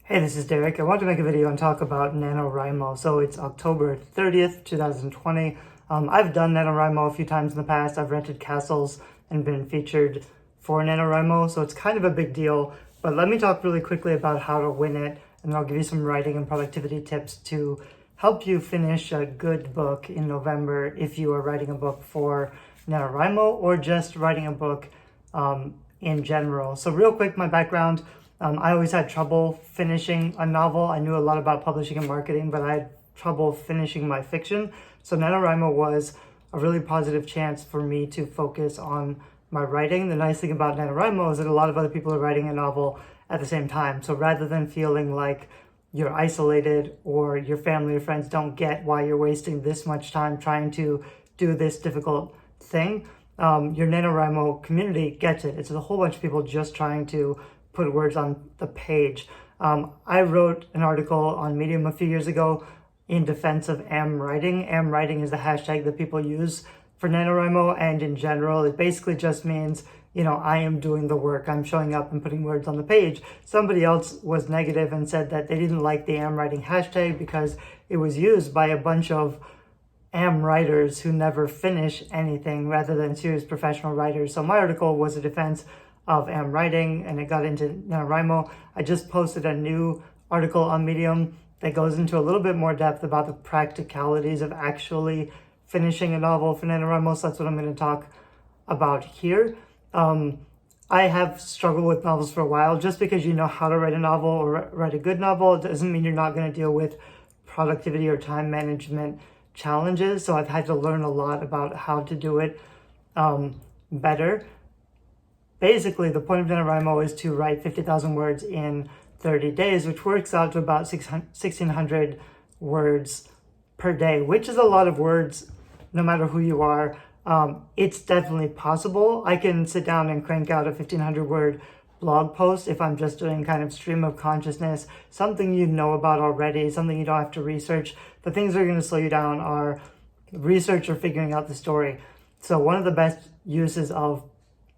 Hey, this is Derek. I want to make a video and talk about Nanowrimo. So it's October 30th, 2020. I've done Nanowrimo a few times in the past. I've rented castles and been featured for Nanowrimo, so it's kind of a big deal. But let me talk really quickly about how to win it, and I'll give you some writing and productivity tips to help you finish a good book in November if you are writing a book for Nanowrimo or just writing a book in general. So real quick, my background. I always had trouble finishing a novel. I knew a lot about publishing and marketing, but I had trouble finishing my fiction. So Nanowrimo was a really positive chance for me to focus on my writing. The nice thing about Nanowrimo is that a lot of other people are writing a novel at the same time. So rather than feeling like you're isolated or your family or friends don't get why you're wasting this much time trying to do this difficult thing, your Nanowrimo community gets it. It's a whole bunch of people just trying to put words on the page. I wrote an article on Medium a few years ago in defense of am writing. Am writing is the hashtag that people use for Nanowrimo, and in general, it basically just means, I am doing the work. I'm showing up and putting words on the page. Somebody else was negative and said that they didn't like the am writing hashtag because it was used by a bunch of am writers who never finish anything rather than serious professional writers. So my article was a defense of am writing, and it got into Nanowrimo. I just posted a new article on Medium that goes into a little bit more depth about the practicalities of actually finishing a novel for Nanowrimo. So that's what I'm going to talk about here. I have struggled with novels for a while. Just because you know how to write a novel or write a good novel, it doesn't mean you're not going to deal with productivity or time management challenges. So I've had to learn a lot about how to do it better. Basically, the point of Nanowrimo is to write 50,000 words in 30 days, which works out to about 1,600 words per day, which is a lot of words no matter who you are. It's definitely possible. I can sit down and crank out a 1,500 word blog post if I'm just doing kind of stream of consciousness, something you know about already, something you don't have to research. The things that are going to slow you down are research or figuring out the story. So one of the best uses of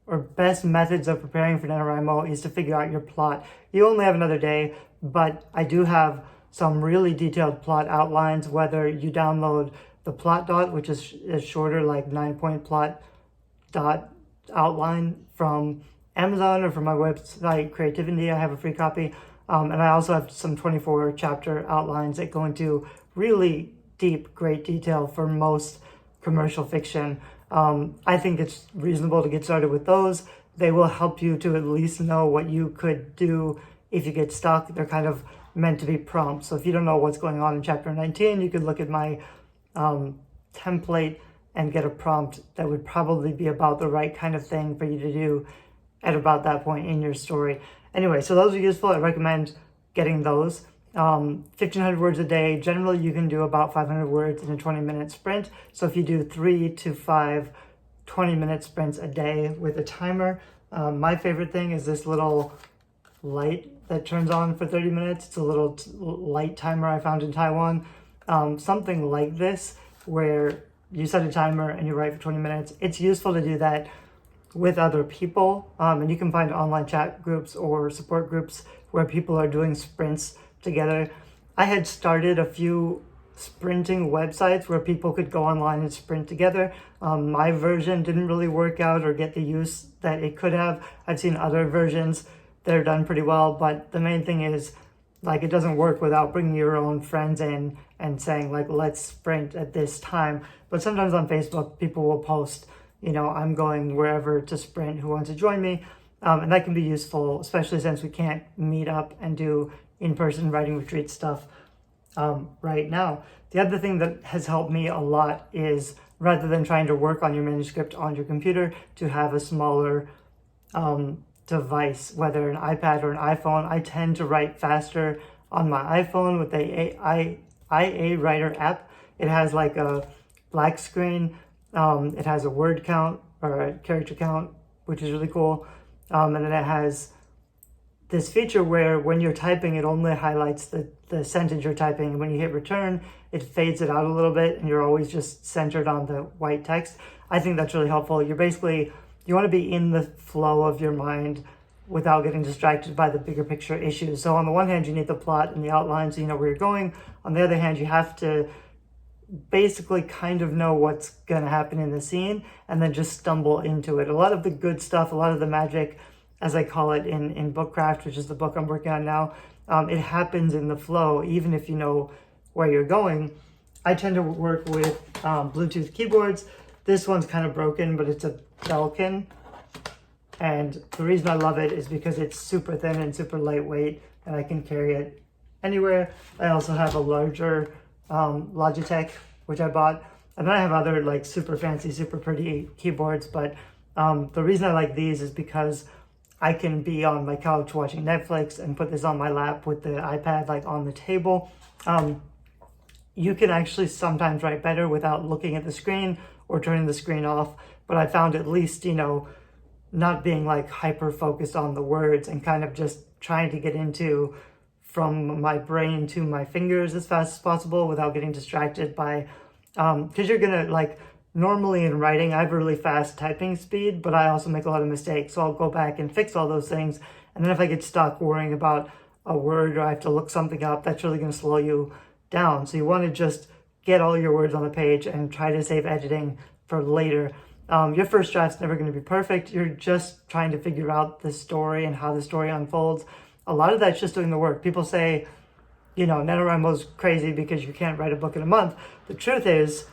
or best methods of preparing for Nanowrimo is to figure out your plot. You only have another day, but I do have some really detailed plot outlines, whether you download the plot dot, which is shorter, like 9-point plot dot outline from Amazon, or from my website Creativity. I have a free copy. And I also have some 24 chapter outlines that go into really deep, great detail for most commercial fiction. I think it's reasonable to get started with those. They will help you to at least know what you could do if you get stuck. They're kind of meant to be prompts. So if you don't know what's going on in chapter 19, you could look at my template and get a prompt that would probably be about the right kind of thing for you to do at about that point in your story. Anyway, so those are useful. I recommend getting those. 1,500 words a day. Generally, you can do about 500 words in a 20-minute sprint. So if you do 3 to 5 20-minute sprints a day with a timer, my favorite thing is this little light that turns on for 30 minutes. It's a little light timer I found in Taiwan. Something like this, where you set a timer and you write for 20 minutes. It's useful to do that with other people. And you can find online chat groups or support groups where people are doing sprints together. I had started a few sprinting websites where people could go online and sprint together. My version didn't really work out or get the use that it could have. I've seen other versions that are done pretty well, but the main thing is, like, it doesn't work without bringing your own friends in and saying, like, let's sprint at this time. But sometimes on Facebook, people will post, I'm going wherever to sprint, who wants to join me? And that can be useful, especially since we can't meet up and do in-person writing retreat stuff right now. The other thing that has helped me a lot is, rather than trying to work on your manuscript on your computer, to have a smaller device, whether an iPad or an iPhone. I tend to write faster on my iPhone with the IA Writer app. It has like a black screen. It has a word count or a character count, which is really cool. And then it has this feature where when you're typing, it only highlights the sentence you're typing. And when you hit return, it fades it out a little bit, and you're always just centered on the white text. I think that's really helpful. You want to be in the flow of your mind without getting distracted by the bigger picture issues. So on the one hand, you need the plot and the outline so you know where you're going. On the other hand, you have to basically kind of know what's going to happen in the scene and then just stumble into it. A lot of the good stuff, a lot of the magic, as I call it in Bookcraft, which is the book I'm working on now, it happens in the flow, even if you know where you're going. I tend to work with Bluetooth keyboards. This one's kind of broken, but it's a Belkin. And the reason I love it is because it's super thin and super lightweight, and I can carry it anywhere. I also have a larger Logitech, which I bought. And then I have other like super fancy, super pretty keyboards. But the reason I like these is because I can be on my couch watching Netflix and put this on my lap with the iPad like on the table. You can actually sometimes write better without looking at the screen or turning the screen off. But I found at least, not being like hyper focused on the words and kind of just trying to get into from my brain to my fingers as fast as possible without getting distracted by, because you're gonna like, normally in writing, I have a really fast typing speed, but I also make a lot of mistakes. So I'll go back and fix all those things. And then if I get stuck worrying about a word or I have to look something up, that's really gonna slow you down. So you wanna just get all your words on the page and try to save editing for later. Your first draft's never going to be perfect. You're just trying to figure out the story and how the story unfolds. A lot of that's just doing the work. People say, NaNoWrimo's crazy because you can't write a book in a month. The truth is,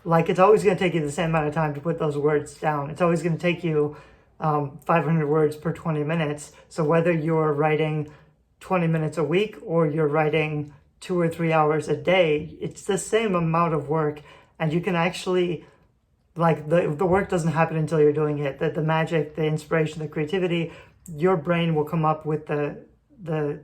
like, it's always going to take you the same amount of time to put those words down. It's always going to take you 500 words per 20 minutes. So whether you're writing 20 minutes a week or you're writing 2 or 3 hours a day, it's the same amount of work. And you can actually... like the work doesn't happen until you're doing it. The magic, the inspiration, the creativity, your brain will come up with the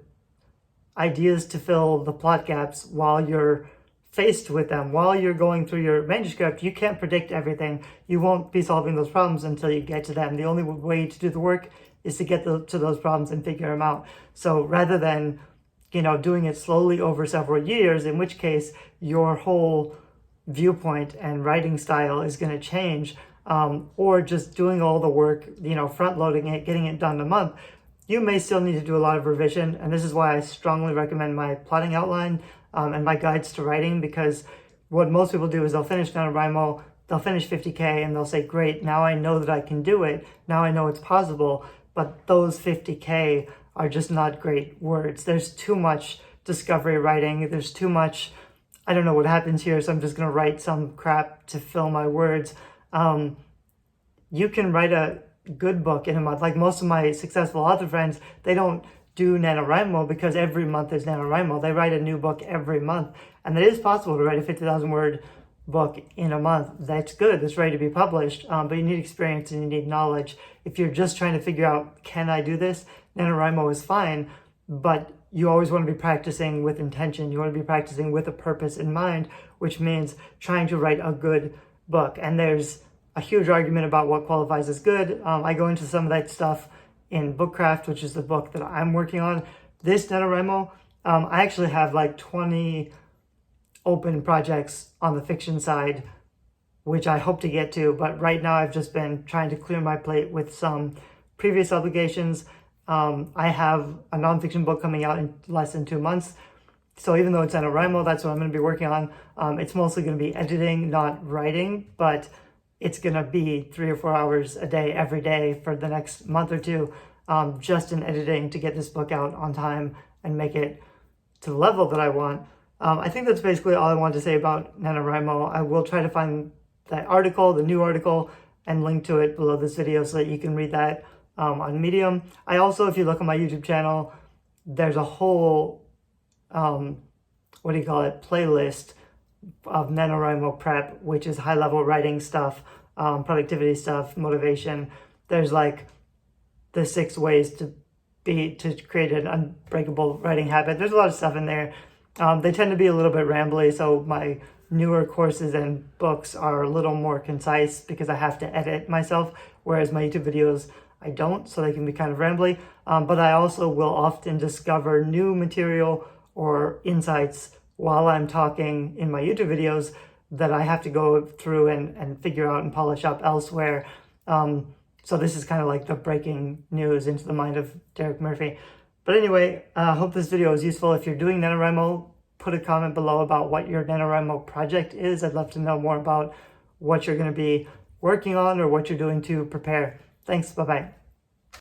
ideas to fill the plot gaps while you're faced with them. While you're going through your manuscript, you can't predict everything. You won't be solving those problems until you get to them. The only way to do the work is to get to those problems and figure them out. So rather than, doing it slowly over several years, in which case your whole viewpoint and writing style is going to change, or just doing all the work, front loading it, getting it done in a month, you may still need to do a lot of revision. And this is why I strongly recommend my plotting outline and my guides to writing, because what most people do is they'll finish NaNoWrimo, they'll finish 50K and they'll say, great, now I know that I can do it. Now I know it's possible. But those 50K are just not great words. There's too much discovery writing. There's too much, I don't know what happens here, so I'm just going to write some crap to fill my words. You can write a good book in a month. Like most of my successful author friends, they don't do NaNoWrimo because every month is NaNoWrimo. They write a new book every month. And it is possible to write a 50,000 word book in a month. That's good. That's ready to be published. But you need experience and you need knowledge. If you're just trying to figure out, can I do this? NaNoWrimo is fine, but you always want to be practicing with intention. You want to be practicing with a purpose in mind, which means trying to write a good book. And there's a huge argument about what qualifies as good. I go into some of that stuff in Bookcraft, which is the book that I'm working on. This NaNoWrimo, I actually have like 20 open projects on the fiction side, which I hope to get to. But right now I've just been trying to clear my plate with some previous obligations. I have a nonfiction book coming out in less than 2 months. So even though it's NaNoWrimo, that's what I'm going to be working on. It's mostly going to be editing, not writing, but it's going to be 3 or 4 hours a day, every day for the next month or two, just in editing to get this book out on time and make it to the level that I want. I think that's basically all I wanted to say about NaNoWrimo. I will try to find that article, the new article, and link to it below this video so that you can read that on Medium. I also, if you look on my YouTube channel, there's a whole, playlist of NaNoWrimo prep, which is high-level writing stuff, productivity stuff, motivation. There's like the 6 ways to create an unbreakable writing habit. There's a lot of stuff in there. They tend to be a little bit rambly, so my newer courses and books are a little more concise because I have to edit myself, whereas my YouTube videos, I don't, so they can be kind of rambly. But I also will often discover new material or insights while I'm talking in my YouTube videos that I have to go through and figure out and polish up elsewhere. So this is kind of like the breaking news into the mind of Derek Murphy. But anyway, I hope this video is useful. If you're doing NaNoWriMo, put a comment below about what your NaNoWriMo project is. I'd love to know more about what you're going to be working on or what you're doing to prepare. Thanks. Bye-bye.